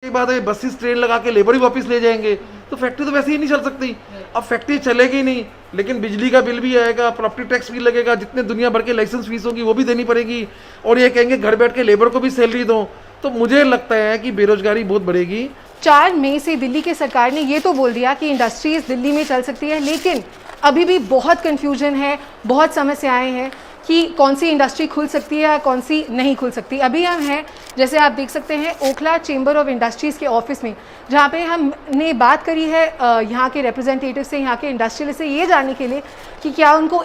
बात है buses train लगा के लेबर ही वापस ले जाएंगे, तो फैक्ट्री तो वैसे ही नहीं चल सकती। अब फैक्ट्री चलेगी नहीं, लेकिन बिजली का बिल भी आएगा, प्रॉपर्टी टैक्स भी लगेगा, जितने दुनिया भर के लाइसेंस फीस होगी वो भी देनी पड़ेगी, और ये कहेंगे घर बैठ के लेबर को भी सैलरी दो, तो मुझे लगता है कि बेरोजगारी बहुत बढ़ेगी। 4 मई से दिल्ली की सरकार ने ये तो बोल दिया कि इंडस्ट्रीज दिल्ली में चल सकती है, लेकिन अभी भी बहुत कन्फ्यूजन है, बहुत समस्याएं हैं कि कौन सी इंडस्ट्री खुल सकती है या कौन सी नहीं खुल सकती। अभी हम हैं, जैसे आप देख सकते हैं, ओखला चेंबर ऑफ इंडस्ट्रीज़ के ऑफिस में, जहाँ पे हमने बात करी है यहाँ के रिप्रेजेंटेटिव से, यहाँ के इंडस्ट्रियलिस्ट से, ये जानने के लिए कि क्या उनको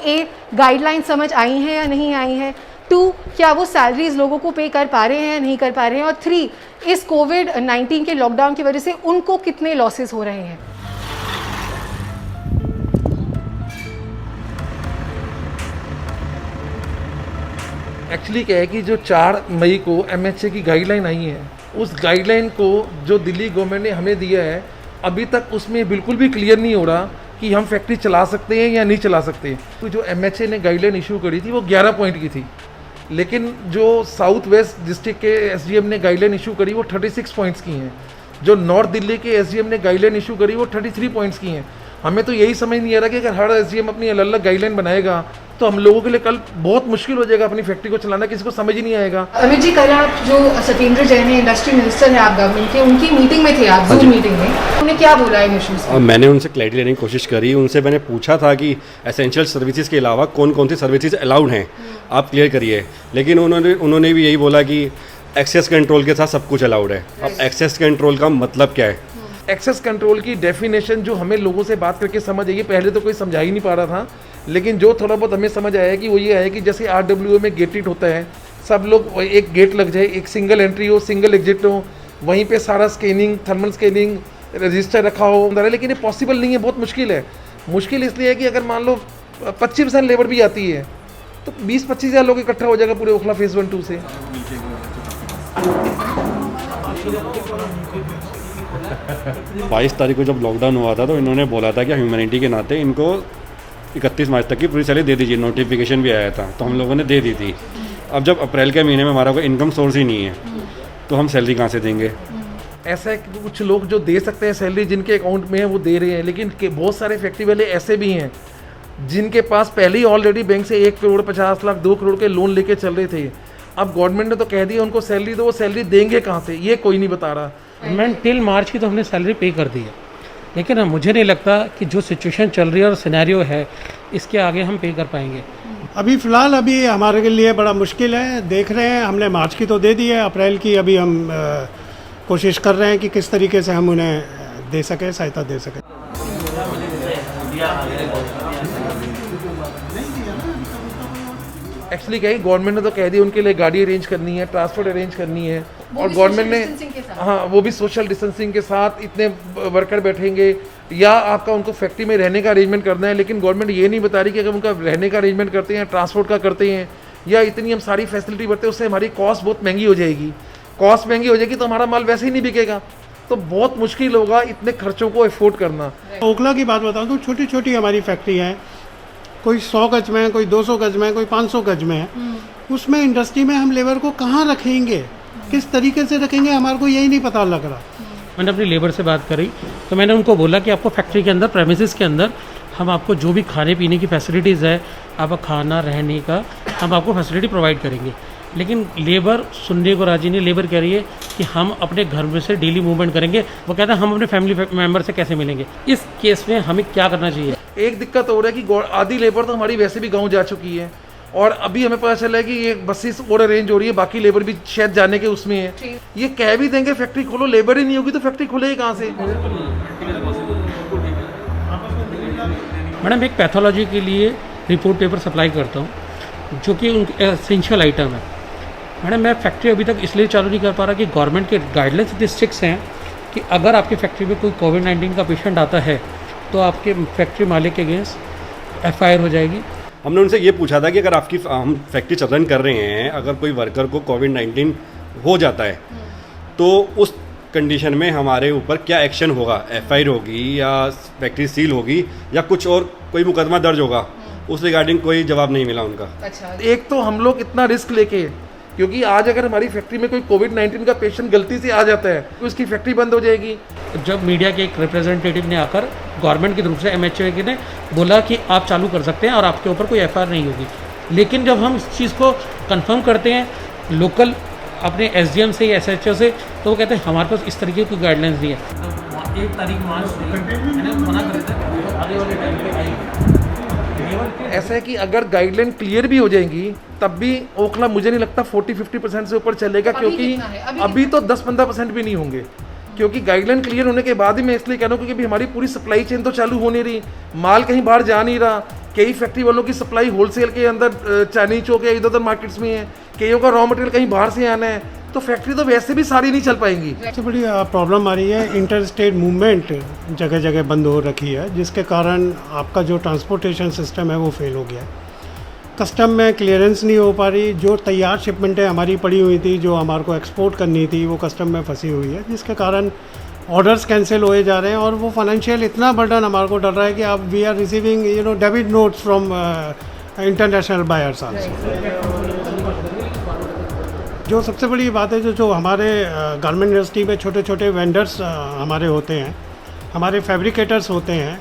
गाइडलाइन समझ आई हैं या नहीं आई हैं, 2 क्या वो सैलरीज लोगों को पे कर पा रहे हैं या नहीं कर पा रहे हैं, और 3 इस कोविड-19 के लॉकडाउन की वजह से उनको कितने लॉसेस हो रहे हैं। एक्चुअली क्या है कि जो 4 मई को MHA की गाइडलाइन आई है, उस गाइडलाइन को जो दिल्ली गवर्नमेंट ने हमें दिया है, अभी तक उसमें बिल्कुल भी क्लियर नहीं हो रहा कि हम फैक्ट्री चला सकते हैं या नहीं चला सकते। तो जो MHA ने गाइडलाइन इशू करी थी वो 11 पॉइंट की थी, लेकिन जो साउथ वेस्ट डिस्ट्रिक्ट के SDM ने गाइडलाइन इशू करी वो 36 पॉइंट्स की हैं। जो नॉर्थ दिल्ली के SDM ने गाइडलाइन इशू करी वो 33 पॉइंट्स की हैं। हमें तो यही समझ नहीं आ रहा कि अगर हर SDM अपनी अलग अलग गाइडलाइन बनाएगा तो हम लोगों के लिए कल बहुत मुश्किल हो जाएगा अपनी फैक्ट्री को चलाना, किसी को समझ ही नहीं आएगा। अमित जी, कल आप जो सत्येंद्र जैन है, इंडस्ट्री मिनिस्टर है आप गवर्नमेंट के, उनकी मीटिंग में थे आप, जूम मीटिंग में, उन्होंने क्या बोला है इश्यूज? मैंने उनसे क्लैरिटी लेने की कोशिश करी। उनसे मैंने पूछा था कि एसेंशियल सर्विसेज के अलावा कौन कौन सी सर्विसेज अलाउड हैं, आप क्लियर करिए। लेकिन उन्होंने भी यही बोला कि एक्सेस कंट्रोल के साथ सब कुछ अलाउड है। अब एक्सेस कंट्रोल का मतलब क्या है? एक्सेस कंट्रोल की डेफिनेशन जो हमें लोगों से बात करके समझ आई है, पहले तो कोई समझा ही नहीं पा रहा था, लेकिन जो थोड़ा बहुत हमें समझ आया कि वो ये है कि जैसे RWA में गेटेड होता है, सब लोग एक गेट लग जाए, एक सिंगल एंट्री हो, सिंगल एग्जिट हो, वहीं पे सारा स्कैनिंग, थर्मल स्कैनिंग, रजिस्टर रखा हो, लेकिन ये पॉसिबल नहीं है, बहुत मुश्किल है। मुश्किल इसलिए है कि अगर मान लो 25% लेबर भी आती है तो 20-25 हज़ार लोग इकट्ठा हो जाएगा पूरे ओखला फेज़ 1-2 से। 22 तारीख को जब लॉकडाउन हुआ था तो इन्होंने बोला था कि ह्यूमैनिटी के नाते इनको 31 मार्च तक की पूरी सैलरी दे दीजिए, नोटिफिकेशन भी आया था, तो हम लोगों ने दे दी थी। अब जब अप्रैल के महीने में हमारा कोई इनकम सोर्स ही नहीं है तो हम सैलरी कहाँ से देंगे? ऐसा है कि कुछ लोग जो दे सकते हैं सैलरी, जिनके अकाउंट में है वो दे रहे हैं, लेकिन बहुत सारे फैक्ट्री वाले ऐसे भी हैं जिनके पास पहले ही ऑलरेडी बैंक से 1 करोड़ 50 लाख 2 करोड़ के लोन लेके चल रहे थे। अब गवर्नमेंट ने तो कह दिया उनको सैलरी दो, वो सैलरी देंगे कहाँ से, ये कोई नहीं बता रहा। मैम टिल मार्च की तो हमने सैलरी पे कर दी है, लेकिन मुझे नहीं लगता कि जो सिचुएशन चल रही है और सिनेरियो है, इसके आगे हम पे कर पाएंगे। अभी फ़िलहाल अभी हमारे लिए बड़ा मुश्किल है, देख रहे हैं। हमने मार्च की तो दे दी है, अप्रैल की अभी हम कोशिश कर रहे हैं कि किस तरीके से हम उन्हें दे सकें, सहायता दे सकें। एक्चुअली क्या है, गवर्नमेंट ने तो कह दिया उनके लिए गाड़ी अरेंज करनी है, ट्रांसपोर्ट अरेंज करनी है, और गवर्नमेंट ने हाँ वो भी सोशल डिस्टेंसिंग के साथ, इतने वर्कर बैठेंगे, या आपका उनको फैक्ट्री में रहने का अरेंजमेंट करना है। लेकिन गवर्नमेंट ये नहीं बता रही कि अगर उनका रहने का अरेंजमेंट करते हैं, ट्रांसपोर्ट का करते हैं, या इतनी हम सारी फैसिलिटी बढ़ते हैं, उससे हमारी कॉस्ट बहुत महंगी हो जाएगी। कॉस्ट महंगी हो जाएगी तो हमारा माल वैसे ही नहीं बिकेगा, तो बहुत मुश्किल होगा इतने खर्चों को अफोर्ड करना। ओखला की बात बताऊँ तो छोटी छोटी हमारी फैक्ट्री हैं, कोई 100 गज में है, कोई 200 गज में है, कोई 500 गज में है। उसमें इंडस्ट्री में हम लेबर को कहाँ रखेंगे, किस तरीके से रखेंगे, हमारे को यही नहीं पता लग रहा। मैंने अपनी लेबर से बात करी तो मैंने उनको बोला कि आपको फैक्ट्री के अंदर, प्रेमिसेस के अंदर, हम आपको जो भी खाने पीने की फैसिलिटीज़ है, आपका खाना रहने का, हम आपको फैसिलिटी प्रोवाइड करेंगे। लेकिन लेबर सुनने को राजी नहीं। लेबर कह रही है कि हम अपने घर में से डेली मूवमेंट करेंगे। वो कहता है हम अपने फैमिली मेम्बर से कैसे मिलेंगे। इस केस में हमें क्या करना चाहिए? एक दिक्कत हो रहा है कि आधी लेबर तो हमारी वैसे भी गांव जा चुकी है, और अभी हमें पता चला है कि ये बसेस और अरेंज हो रही है, बाकी लेबर भी शायद जाने के उसमें है। ये कह भी देंगे फैक्ट्री खोलो, लेबर ही नहीं होगी तो फैक्ट्री खुलेगी कहाँ से? मैडम, एक पैथोलॉजी के लिए रिपोर्ट पेपर सप्लाई करता हूँ, जो कि एसेंशियल आइटम है। मैडम, मैं फैक्ट्री अभी तक इसलिए चालू नहीं कर पा रहा कि गवर्नमेंट के गाइडलाइंस इतने स्ट्रिक्ट हैं कि अगर आपकी फैक्ट्री में कोई कोविड-19 का पेशेंट आता है तो आपके फैक्ट्री मालिक के अगेंस्ट FIR हो जाएगी। हमने उनसे ये पूछा था कि अगर आपकी हम फैक्ट्री रन कर रहे हैं, अगर कोई वर्कर को कोविड-19 हो जाता है तो उस कंडीशन में हमारे ऊपर क्या एक्शन होगा? FIR होगी या फैक्ट्री सील होगी या कुछ और कोई मुकदमा दर्ज होगा? उस रिगार्डिंग कोई जवाब नहीं मिला उनका। अच्छा, एक तो हम लोग इतना रिस्क लेके क्योंकि आज अगर हमारी फैक्ट्री में कोई कोविड-19 का पेशेंट गलती से आ जाता है तो उसकी फैक्ट्री बंद हो जाएगी। जब मीडिया के एक रिप्रेजेंटेटिव ने आकर गवर्नमेंट की तरफ से MHA ने बोला कि आप चालू कर सकते हैं और आपके ऊपर कोई FIR नहीं होगी, लेकिन जब हम इस चीज़ को कंफर्म करते हैं लोकल अपने SDM से या SHO से, तो वो कहते हैं हमारे पास इस तरीके की गाइडलाइंस नहीं है। 1 तारीख मार्च से मैंने मना कर दिया आने वाले टाइम पे आएगी। ऐसा है कि अगर गाइडलाइन क्लियर भी हो जाएंगी तब भी ओखला मुझे नहीं लगता 40-50% से ऊपर चलेगा, क्योंकि कितना है? अभी तो 10-15% भी नहीं होंगे, क्योंकि गाइडलाइन क्लियर होने के बाद ही मैं इसलिए कह रहा हूँ क्योंकि अभी हमारी पूरी सप्लाई चेन तो चालू हो नहीं रही, माल कहीं बाहर जा नहीं रहा। कई फैक्ट्री वालों की सप्लाई होलसेल के अंदर चाइनीज चौक या इधर उधर मार्केट्स में है, कईयों का रॉ मटेरियल कहीं बाहर से आना है, तो फैक्ट्री तो वैसे भी सारी नहीं चल पाएंगी। सबसे बड़ी प्रॉब्लम आ रही है इंटर स्टेट मूवमेंट जगह जगह बंद हो रखी है, जिसके कारण आपका जो ट्रांसपोर्टेशन सिस्टम है वो फेल हो गया है। कस्टम में क्लियरेंस नहीं हो पा रही, जो तैयार शिपमेंटें हमारी पड़ी हुई थी जो हमारे को एक्सपोर्ट करनी थी वो कस्टम में फंसी हुई है, जिसके कारण ऑर्डर्स कैंसिल होए जा रहे हैं और वो फाइनेंशियल इतना बर्डन हमारे को डल रहा है कि अब we are receiving debit notes from international buyers also. जो सबसे बड़ी बात है जो हमारे गारमेंट इंडस्ट्री में छोटे छोटे वेंडर्स हमारे होते हैं, हमारे फैब्रिकेटर्स होते हैं,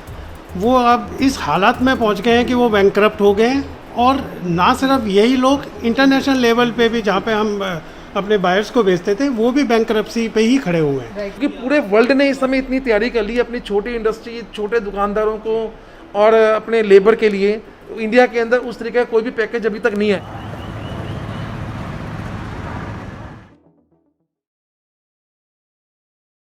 वो अब इस हालात में पहुंच गए हैं कि वो बैंकरप्ट हो गए हैं। और ना सिर्फ यही लोग, इंटरनेशनल लेवल पे भी जहाँ पे हम अपने बायर्स को बेचते थे वो भी बैंकरप्सी पे ही खड़े हुए हैं। क्योंकि पूरे वर्ल्ड ने इस समय इतनी तैयारी कर ली अपनी छोटी इंडस्ट्री, छोटे दुकानदारों को और अपने लेबर के लिए। इंडिया के अंदर उस तरीके का कोई भी पैकेज अभी तक नहीं है।